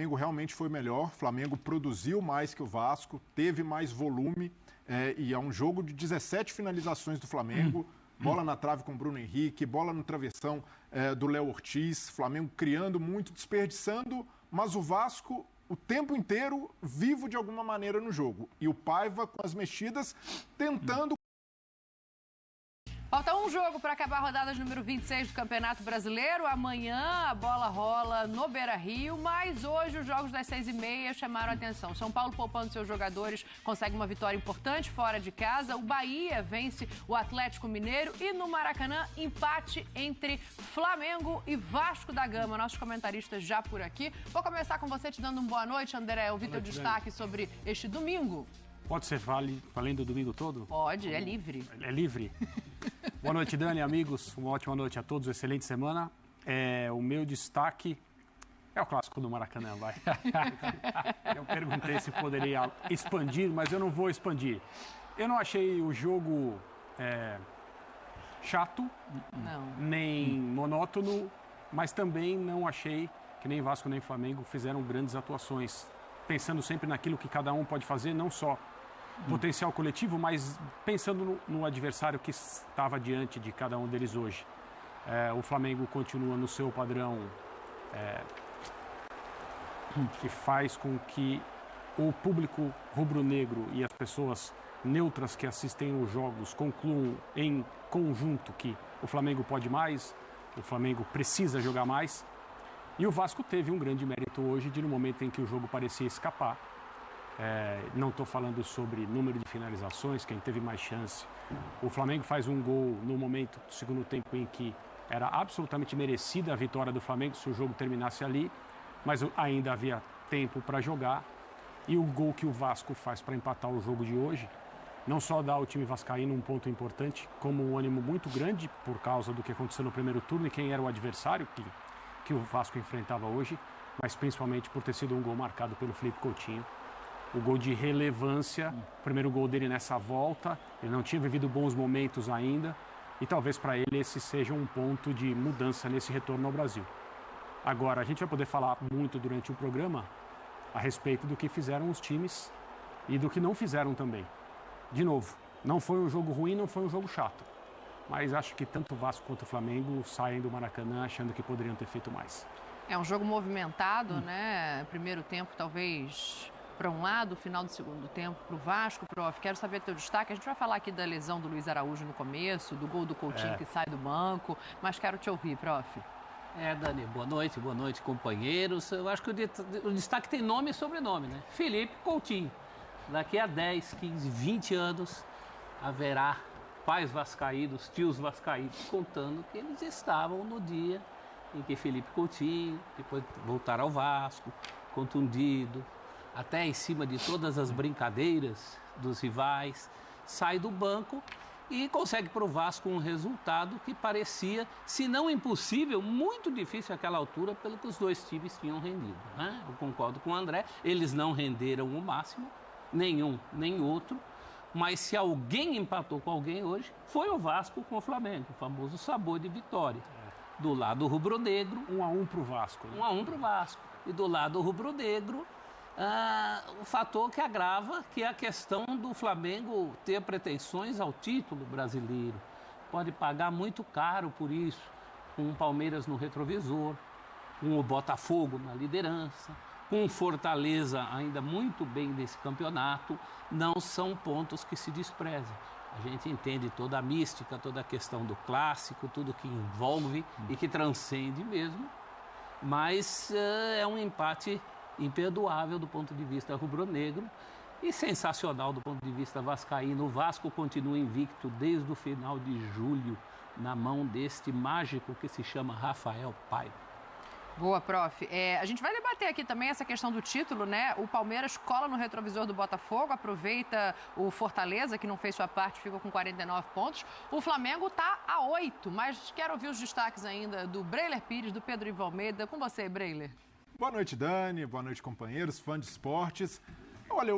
Flamengo realmente foi melhor, o Flamengo produziu mais que o Vasco, teve mais volume, e é um jogo de 17 finalizações do Flamengo, bola na trave com o Bruno Henrique, bola no travessão do Léo Ortiz, Flamengo criando muito, desperdiçando, mas o Vasco o tempo inteiro vivo de alguma maneira no jogo. E o Paiva com as mexidas tentando. Falta um jogo para acabar a rodada número 26 do Campeonato Brasileiro. Amanhã a bola rola no Beira-Rio, mas hoje os jogos das 6h30 chamaram a atenção. São Paulo, poupando seus jogadores, consegue uma vitória importante fora de casa. O Bahia vence o Atlético Mineiro e no Maracanã, empate entre Flamengo e Vasco da Gama. Nossos comentaristas já por aqui. Vou começar com você te dando uma boa noite, André. Ouvir teu destaque sobre este domingo. Pode ser valendo o domingo todo? Pode, é livre. É livre? Boa noite, Dani, amigos. Uma ótima noite a todos, excelente semana. O meu destaque é o clássico do Maracanã, vai. Eu perguntei se poderia expandir, mas eu não vou expandir. Eu não achei o jogo chato, nem monótono, mas também não achei que nem Vasco nem Flamengo fizeram grandes atuações. Pensando sempre naquilo que cada um pode fazer, não só potencial coletivo, mas pensando no adversário que estava diante de cada um deles hoje. O Flamengo continua no seu padrão que faz com que o público rubro-negro e as pessoas neutras que assistem os jogos concluam em conjunto que o Flamengo pode mais, o Flamengo precisa jogar mais. E o Vasco teve um grande mérito hoje de, no momento em que o jogo parecia escapar, não estou falando sobre número de finalizações, quem teve mais chance. O Flamengo faz um gol no momento do segundo tempo em que era absolutamente merecida a vitória do Flamengo se o jogo terminasse ali, mas ainda havia tempo para jogar. E o gol que o Vasco faz para empatar o jogo de hoje, não só dá ao time vascaíno um ponto importante, como um ânimo muito grande por causa do que aconteceu no primeiro turno e quem era o adversário que o Vasco enfrentava hoje, mas principalmente por ter sido um gol marcado pelo Felipe Coutinho. O gol de relevância, o primeiro gol dele nessa volta, ele não tinha vivido bons momentos ainda, e talvez para ele esse seja um ponto de mudança nesse retorno ao Brasil. Agora, a gente vai poder falar muito durante o programa a respeito do que fizeram os times e do que não fizeram também. De novo, não foi um jogo ruim, não foi um jogo chato. Mas acho que tanto o Vasco quanto o Flamengo saem do Maracanã achando que poderiam ter feito mais. É um jogo movimentado, né? Primeiro tempo, talvez para um lado, final do segundo tempo para o Vasco. Prof, quero saber teu destaque. A gente vai falar aqui da lesão do Luiz Araújo no começo, do gol do Coutinho que sai do banco, mas quero te ouvir, prof. Dani, boa noite, companheiros. Eu acho que o destaque tem nome e sobrenome, né? Felipe Coutinho. Daqui a 10, 15, 20 anos haverá pais vascaínos, tios vascaínos, contando que eles estavam no dia em que Felipe Coutinho, depois de voltar ao Vasco, contundido, até em cima de todas as brincadeiras dos rivais, sai do banco e consegue para o Vasco um resultado que parecia, se não impossível, muito difícil àquela altura, pelo que os dois times tinham rendido, né? Eu concordo com o André, eles não renderam o máximo, nenhum nem outro, mas se alguém empatou com alguém hoje, foi o Vasco com o Flamengo, o famoso sabor de vitória. Do lado rubro-negro... 1-1 para o Vasco. Né? 1-1 para o Vasco. E do lado rubro-negro, o fator que agrava, que é a questão do Flamengo ter pretensões ao título brasileiro. Pode pagar muito caro por isso, com o Palmeiras no retrovisor, com o Botafogo na liderança, com Fortaleza ainda muito bem nesse campeonato. Não são pontos que se desprezam. A gente entende toda a mística, toda a questão do clássico, tudo que envolve e que transcende mesmo, mas é um empate imperdoável do ponto de vista rubro-negro e sensacional do ponto de vista vascaíno. O Vasco continua invicto desde o final de julho na mão deste mágico que se chama Rafael Paiva. Boa, prof. A gente vai debater aqui também essa questão do título, né? O Palmeiras cola no retrovisor do Botafogo, aproveita o Fortaleza, que não fez sua parte, ficou com 49 pontos. O Flamengo está a 8, mas quero ouvir os destaques ainda do Breiler Pires, do Pedro Ivo Almeida. Com você, Breiler. Boa noite, Dani. Boa noite, companheiros, fãs de esportes. Olha,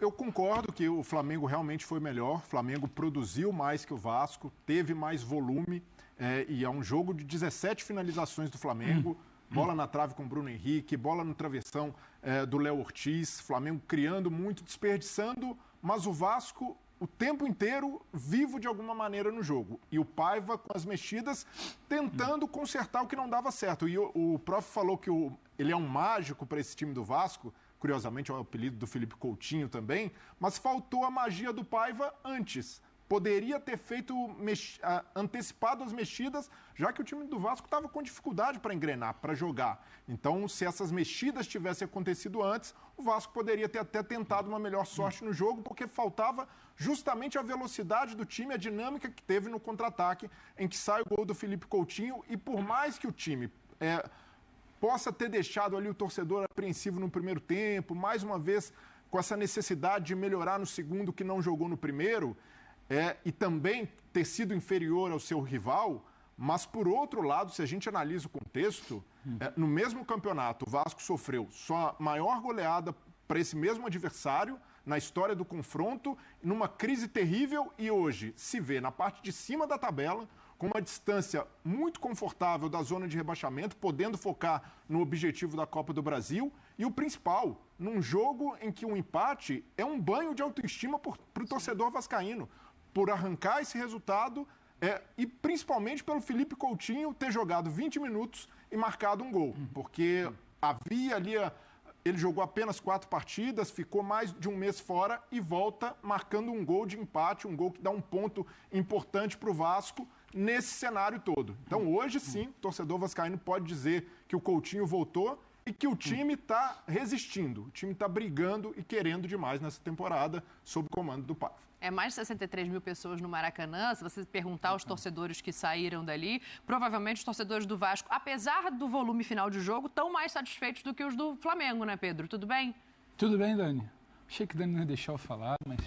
eu concordo que o Flamengo realmente foi melhor. O Flamengo produziu mais que o Vasco, teve mais volume. E é um jogo de 17 finalizações do Flamengo, bola na trave com o Bruno Henrique, bola no travessão do Léo Ortiz, Flamengo criando muito, desperdiçando, mas o Vasco o tempo inteiro vivo de alguma maneira no jogo. E o Paiva, com as mexidas, tentando consertar o que não dava certo. E o prof falou que ele é um mágico para esse time do Vasco, curiosamente é o apelido do Felipe Coutinho também, mas faltou a magia do Paiva antes. Poderia ter feito, antecipado as mexidas, já que o time do Vasco estava com dificuldade para engrenar, para jogar. Então, se essas mexidas tivessem acontecido antes, o Vasco poderia ter até tentado uma melhor sorte no jogo, porque faltava justamente a velocidade do time, a dinâmica que teve no contra-ataque, em que sai o gol do Felipe Coutinho, e por mais que o time possa ter deixado ali o torcedor apreensivo no primeiro tempo, mais uma vez com essa necessidade de melhorar no segundo que não jogou no primeiro, e também ter sido inferior ao seu rival, mas por outro lado, se a gente analisa o contexto, no mesmo campeonato o Vasco sofreu sua maior goleada para esse mesmo adversário na história do confronto, numa crise terrível, e hoje se vê na parte de cima da tabela, com uma distância muito confortável da zona de rebaixamento, podendo focar no objetivo da Copa do Brasil, e o principal, num jogo em que um empate é um banho de autoestima para o torcedor vascaíno, por arrancar esse resultado e principalmente pelo Felipe Coutinho ter jogado 20 minutos e marcado um gol, porque havia ali... Ele jogou apenas 4 partidas, ficou mais de um mês fora e volta marcando um gol de empate, um gol que dá um ponto importante para o Vasco nesse cenário todo. Então, hoje sim, o torcedor vascaíno pode dizer que o Coutinho voltou e que o time está resistindo, o time está brigando e querendo demais nessa temporada sob o comando do Paiva. É mais de 63 mil pessoas no Maracanã. Se você perguntar aos torcedores que saíram dali, provavelmente os torcedores do Vasco, apesar do volume final de jogo, estão mais satisfeitos do que os do Flamengo, né, Pedro? Tudo bem? Tudo bem, Dani. Achei que a Dani não ia deixar eu falar, mas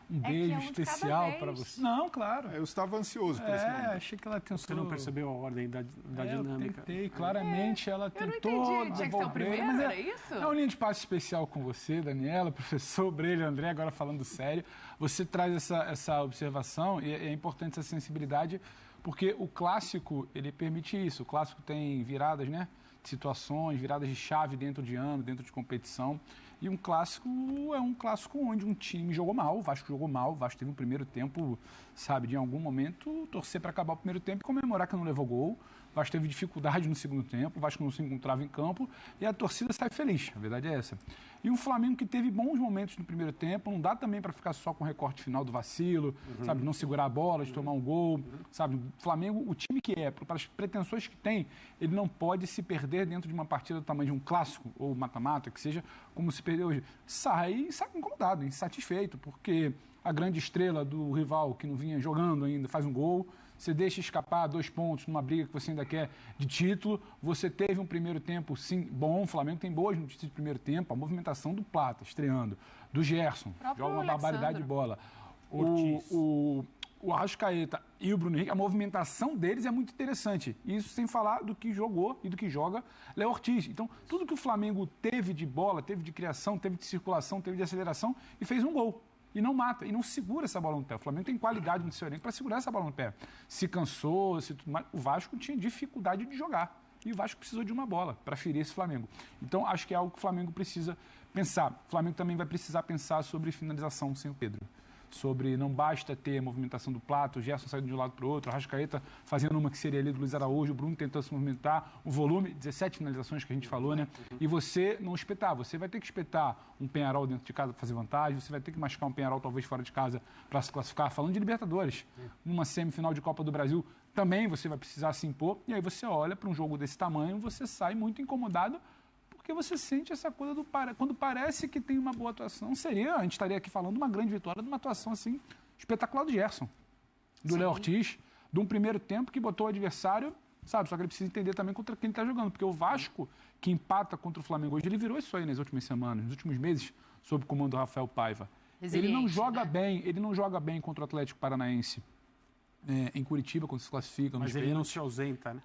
um beijo especial para você. Não, claro. Eu estava ansioso por esse momento. Achei que ela tentou... Você não percebeu a ordem da dinâmica. Eu tentei, claramente ela tentou devolver. Tinha que ser o primeiro, mas era isso? É um linha de passe especial com você, Daniela, professor Breilha, André, agora falando sério. Você traz essa observação e é importante essa sensibilidade, porque o clássico, ele permite isso. O clássico tem viradas, né? De situações, viradas de chave dentro de ano, dentro de competição. E um clássico é um clássico onde um time jogou mal, o Vasco jogou mal, o Vasco teve um primeiro tempo, sabe, de em algum momento torcer para acabar o primeiro tempo e comemorar que não levou gol. O Vasco teve dificuldade no segundo tempo, o Vasco não se encontrava em campo e a torcida sai feliz, a verdade é essa. E um Flamengo que teve bons momentos no primeiro tempo, não dá também para ficar só com o recorte final do vacilo, sabe, de não segurar a bola, de tomar um gol, sabe. O Flamengo, o time que para as pretensões que tem, ele não pode se perder dentro de uma partida do tamanho de um clássico ou mata-mata, que seja como se perdeu hoje. Sai incomodado, insatisfeito, porque a grande estrela do rival que não vinha jogando ainda faz um gol, você deixa escapar 2 pontos numa briga que você ainda quer de título, você teve um primeiro tempo, sim, bom, o Flamengo tem boas notícias de primeiro tempo, a movimentação do Plata, estreando, do Gerson, joga uma barbaridade de bola. O Arrascaeta e o Bruno Henrique, a movimentação deles é muito interessante. Isso sem falar do que jogou e do que joga Léo Ortiz. Então, tudo que o Flamengo teve de bola, teve de criação, teve de circulação, teve de aceleração e fez um gol. E não mata, e não segura essa bola no pé. O Flamengo tem qualidade no seu elenco para segurar essa bola no pé. Se cansou, tudo mais. O Vasco tinha dificuldade de jogar. E o Vasco precisou de uma bola para ferir esse Flamengo. Então, acho que é algo que o Flamengo precisa pensar. O Flamengo também vai precisar pensar sobre finalização sem o Pedro. Sobre não basta ter a movimentação do Plata, o Gerson saindo de um lado para o outro, a Arrascaeta fazendo uma que seria ali do Luiz Araújo, o Bruno tentando se movimentar, o volume, 17 finalizações que a gente falou, né? E você não espetar, você vai ter que espetar um Peñarol dentro de casa para fazer vantagem, você vai ter que machucar um Peñarol talvez fora de casa para se classificar, falando de Libertadores. Numa semifinal de Copa do Brasil também você vai precisar se impor, e aí você olha para um jogo desse tamanho, você sai muito incomodado, porque você sente essa coisa quando parece que tem uma boa atuação, a gente estaria aqui falando de uma grande vitória, de uma atuação assim espetacular do Gerson, do Léo Ortiz, de um primeiro tempo que botou o adversário, sabe, só que ele precisa entender também contra quem ele está jogando, porque o Vasco, que empata contra o Flamengo hoje, ele virou isso aí nas últimas semanas, nos últimos meses, sob o comando do Rafael Paiva. Ele não joga bem contra o Atlético Paranaense. Em Curitiba, quando se classifica. Mas ele não se ausenta, né?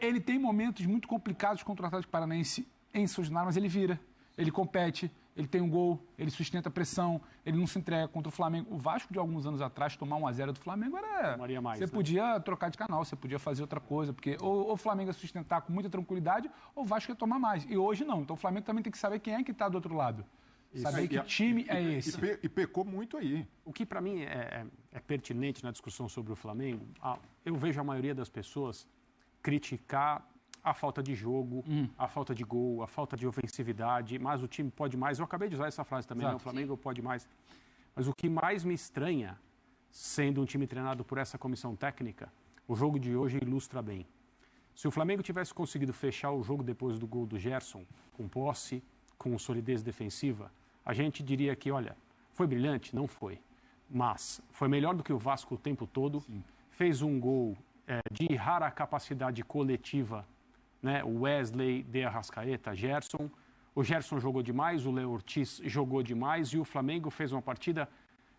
Ele tem momentos muito complicados contra o Atlético Paranaense em São Januário, mas ele vira. ele compete, ele tem um gol, ele sustenta a pressão, ele não se entrega contra o Flamengo. O Vasco, de alguns anos atrás, tomar 1-0 do Flamengo era... Você podia trocar de canal, você podia fazer outra coisa, porque ou o Flamengo ia sustentar com muita tranquilidade, ou o Vasco ia tomar mais. E hoje não. Então o Flamengo também tem que saber quem é que está do outro lado. Saber que time é esse. E pecou muito aí. O que para mim é pertinente na discussão sobre o Flamengo, eu vejo a maioria das pessoas criticar a falta de jogo, a falta de gol, a falta de ofensividade, mas o time pode mais. Eu acabei de usar essa frase também, né? O Flamengo pode mais. Mas o que mais me estranha, sendo um time treinado por essa comissão técnica, o jogo de hoje ilustra bem. Se o Flamengo tivesse conseguido fechar o jogo depois do gol do Gerson, com posse, com solidez defensiva, a gente diria que, olha, foi brilhante? Não foi. Mas foi melhor do que o Vasco o tempo todo. Sim. Fez um gol de rara capacidade coletiva, né? O Wesley, De Arrascaeta, Gerson. O Gerson jogou demais, o Léo Ortiz jogou demais e o Flamengo fez uma partida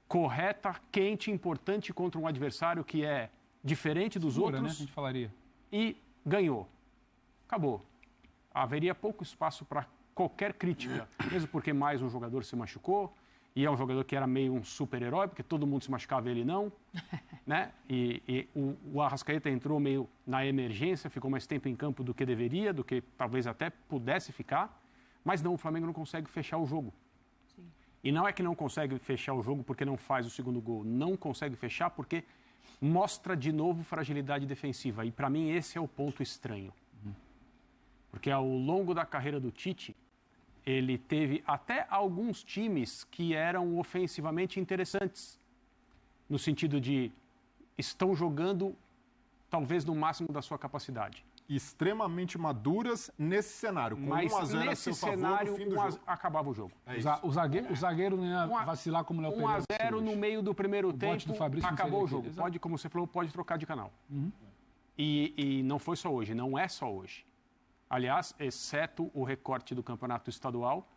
correta, quente, importante contra um adversário que é diferente dos outros. Né? A gente falaria. E ganhou. Acabou. Haveria pouco espaço para qualquer crítica, mesmo porque mais um jogador se machucou, e é um jogador que era meio um super-herói, porque todo mundo se machucava e ele não, né? E o Arrascaeta entrou meio na emergência, ficou mais tempo em campo do que deveria, do que talvez até pudesse ficar, mas não, o Flamengo não consegue fechar o jogo. Sim. E não é que não consegue fechar o jogo porque não faz o segundo gol, não consegue fechar porque mostra de novo fragilidade defensiva, e para mim esse é o ponto estranho. Porque ao longo da carreira do Tite, ele teve até alguns times que eram ofensivamente interessantes, no sentido de estão jogando talvez no máximo da sua capacidade. Extremamente maduras nesse cenário. Com mas 1-0 nesse cenário, acabava o jogo. O zagueiro não ia vacilar como o Léo Pereira. 1-0 no meio do primeiro tempo, acabou o jogo. Pode, como você falou, pode trocar de canal. E não foi só hoje, não é só hoje. Aliás, exceto o recorte do campeonato estadual,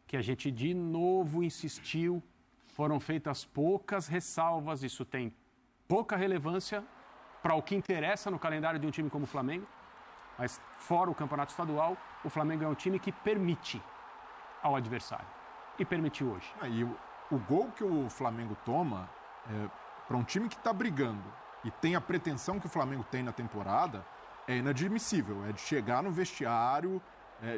que a gente de novo insistiu, foram feitas poucas ressalvas, isso tem pouca relevância para o que interessa no calendário de um time como o Flamengo, mas fora o campeonato estadual, o Flamengo é um time que permite ao adversário, e permitiu hoje. E o gol que o Flamengo toma, para um time que está brigando e tem a pretensão que o Flamengo tem na temporada, é inadmissível, é de chegar no vestiário,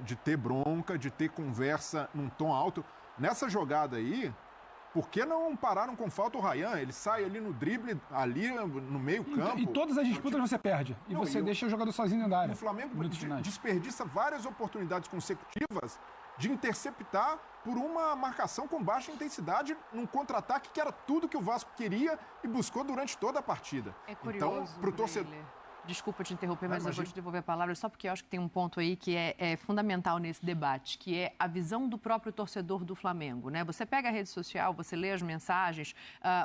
de ter bronca, de ter conversa num tom alto. Nessa jogada aí, por que não pararam com falta o Ryan? Ele sai ali no drible, ali no meio campo. E todas as disputas você perde. E você deixa o jogador sozinho dentro da área. O Flamengo desperdiça várias oportunidades consecutivas de interceptar por uma marcação com baixa intensidade num contra-ataque que era tudo que o Vasco queria e buscou durante toda a partida. É curioso, então, pro torcedor... Desculpa te interromper, mas eu vou te devolver a palavra só porque eu acho que tem um ponto aí que é fundamental nesse debate, que é a visão do próprio torcedor do Flamengo, né? Você pega a rede social, você lê as mensagens,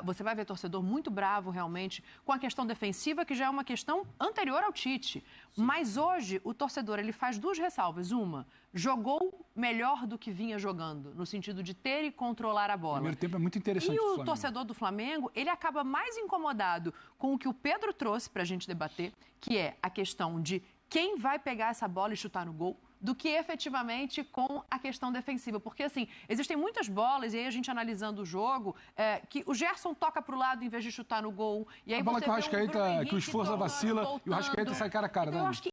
você vai ver torcedor muito bravo realmente com a questão defensiva, que já é uma questão anterior ao Tite. Sim. Mas hoje o torcedor ele faz duas ressalvas. Uma, jogou melhor do que vinha jogando, no sentido de ter e controlar a bola. O primeiro tempo é muito interessante. E o torcedor do Flamengo, ele acaba mais incomodado com o que o Pedro trouxe para a gente debater, que é a questão de quem vai pegar essa bola e chutar no gol, do que efetivamente com a questão defensiva. Porque, assim, existem muitas bolas, e aí a gente analisando o jogo, que o Gerson toca para o lado em vez de chutar no gol. E aí a bola que o Rascaeta, que o esforço vacila, e o Rascaeta sai cara a cara. Então, eu acho que